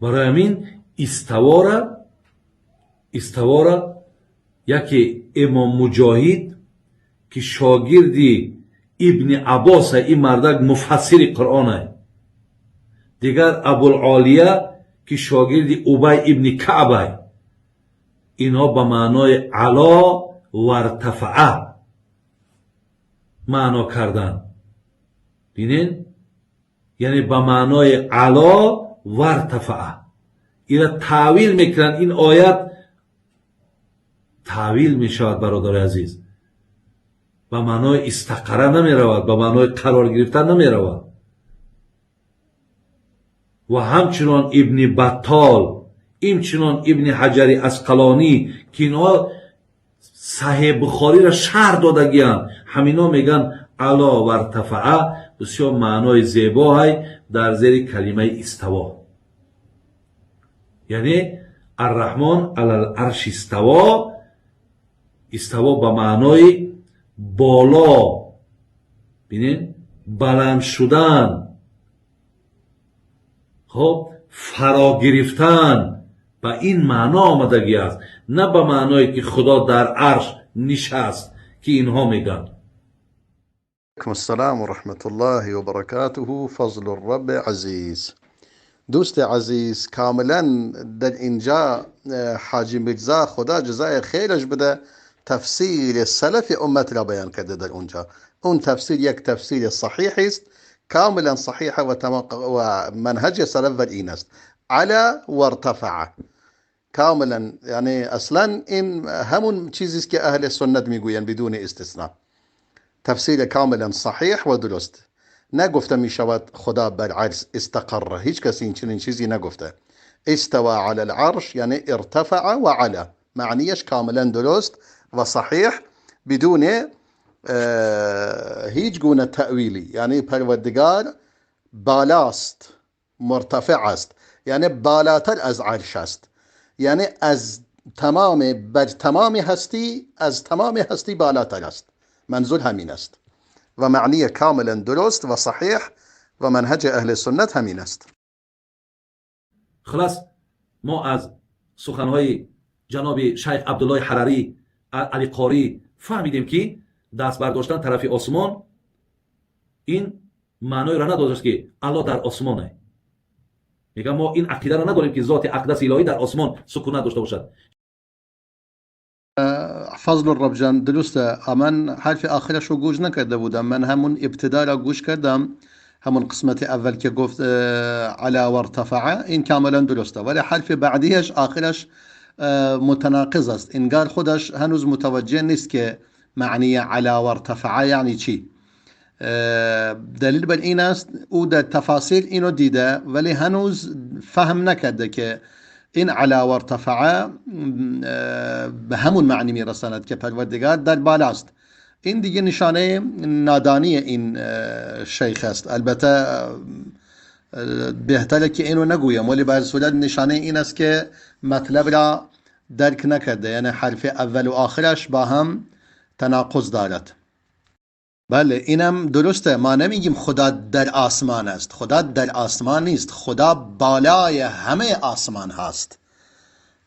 برای همین استواره یکی امام مجاهد که شاگردی ابن عباس، این مردک مفسر قرآن است. دیگر ابوالعالیه که شاگردی ابی ابن کعب است. اینها به معنای علا و ارتفعه معنا کردن. بینین؟ یعنی به معنای علا و ارتفعه. اینا تعویل میکنن. این آیت تعویل میشود برادر عزیز، به معنای استقره نمی رود، به معنای قرار گرفتن نمی رود. و همچنان ابن بطال، همچنان ابن حجر اسقلانی که اینها صحیح بخاری را شرح دادگیان، همینا میگن علا و ارتفعه بسیار معنای زیبا های در زیر کلمه استوا. یعنی الرحمن علی العرش استوا، استوا به معنای بالا، ببینید بلند شدن، خب فرا گرفتن، به این معنا آمدگی است، نه به معنایی که خدا در عرش نشست که اینها میگن. علیکم السلام و رحمت الله و برکاته. فضل الرب عزیز. دوست عزیز، کاملا در اینجا حاجی مرزا خدا جزای خیرش بده تفسیر سلف امت را بیان کرده. در اونجا اون تفسیر یک تفسیر صحیح است، کاملا صحیح و منهج سلف این است، علا و ارتفع کاملا. یعنی اصلا این همون چیزی است که اهل سنت میگوین بدون استثناء. تفسیر کاملا صحیح و درست. نگفته می شود خدا بر عرش استقر، هیچ کسی این چنین چیزی نگفته. استوى على العرش یعنی ارتفع و علا، معنیش کاملا درست و صحیح بدون هیچ گونه تأویلی. یعنی پروردگار بالاست، مرتفع است، یعنی بالاتر از عرش است، یعنی از بر تمام هستی، از تمام هستی بالاتر است. منظور همین است و معنی کاملا درست و صحیح و منهج اهل سنت همین است. خلاص ما از سخنهای جناب شیخ عبدالله حرری علی قاری فهمیدیم که دست برداشتن طرف آسمان این معنای را نداشت که الله در آسمانه. میگم ما این عقیده را نداریم که ذات اقدس الهی در آسمان سکونت داشته باشد. فضل الرب جان درسته. من حرف آخرش رو گوش نکرده بودم، من همون ابتدا را گوش کردم، همون قسمت اول که گفت علا و ارتفع، این کاملا درسته، ولی حرف بعدیش آخرش متناقض است. انگار خودش هنوز متوجه نیست که معنی علا و ارتفع یعنی چی. دلیل بر این است او در تفاصیل اینو دیده ولی هنوز فهم نکرده که این علا و ارتفع به همون معنی میرساند که پروردگار در بالاست. این دیگه نشانه نادانی این شیخ است. البته بهتره که اینو نگویم، ولی به صورت نشانه این است که مطلب را درک نکرده، یعنی حرف اول و آخرش با هم تناقض دارد. بله اینم درسته، ما نمیگیم خدا در آسمان است، خدا در آسمان نیست، خدا بالای همه آسمان هست.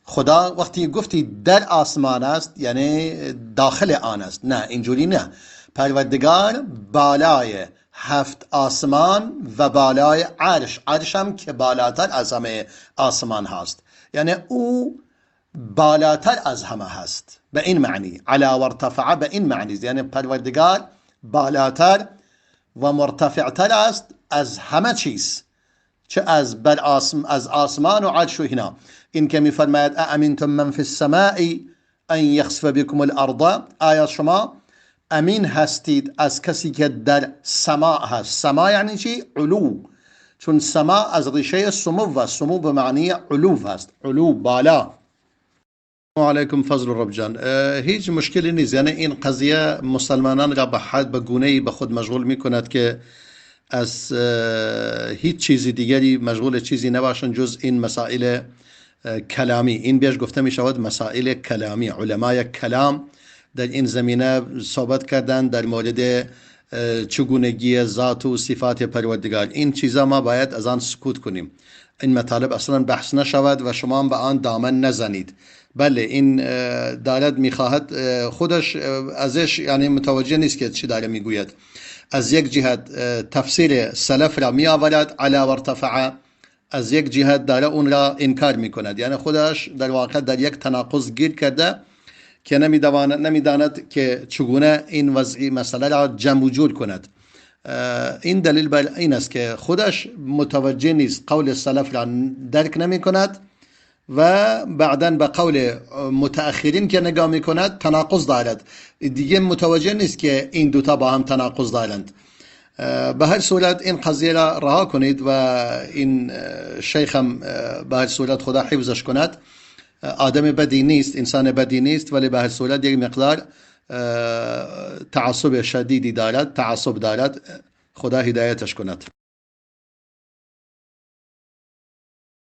خدا وقتی گفتی در آسمان است یعنی داخل آن است، نه اینجوری نه. پروردگار بالای 7 آسمان و بالای عرش، عرش هم که بالاتر از همه آسمان هست، یعنی او بالاتر از همه هست. به این معنی علا و ارتفع به این معنی، یعنی پروردگار بالاتر و مرتفعتر است از همه چیز، چه از آسمان و عرش و اینا. این که می فرماید امنتم من فی السماء ان یخسف بكم الارض، آیا شما امین هستید از کسی که در سما هست؟ سما یعنی چی؟ علو، چون سما از ریشه سمو و سمو به معنی علو هست، علو بالا. علیکم فضل رب جان. هیچ مشکلی نیست، یعنی این قضیه مسلمانان را به گونه‌ای به خود مشغول می کند که از هیچ چیزی دیگری مشغول چیزی نباشند جز این مسائل کلامی. این بیش گفته می شود مسائل کلامی. علمای کلام در این زمینه صحبت کردن در مورد چگونگی ذات و صفات پروردگار. این چیزا ما باید از آن سکوت کنیم. این مطالب اصلا بحث نشود و شما هم به آن دامن نزنید. بله این دارد میخواهد خودش ازش یعنی متوجه نیست که چی داره میگوید. از یک جهت تفسیر سلف را می آورد علی و ارتفع، از یک جهت داره اون را انکار میکند. یعنی خودش در واقع در یک تناقض گیر کرده که نمیداند که چگونه این وضعی مسئله را جمع و جور کند. این دلیل بر این است که خودش متوجه نیست، قول سلف را درک نمی کند و بعداً به قول متأخرین که نگاه می کند تناقض دارد، دیگه متوجه نیست که این دوتا با هم تناقض دارند. به هر صورت این قضیه را رها کنید و این شیخ هم به هر صورت خدا حفظش کند، آدم بدی نیست، انسان بدی نیست، ولی به هر صورت یک مقدار تعصب شدیدی دارد، تعصب دارد. خدا هدایتش کند.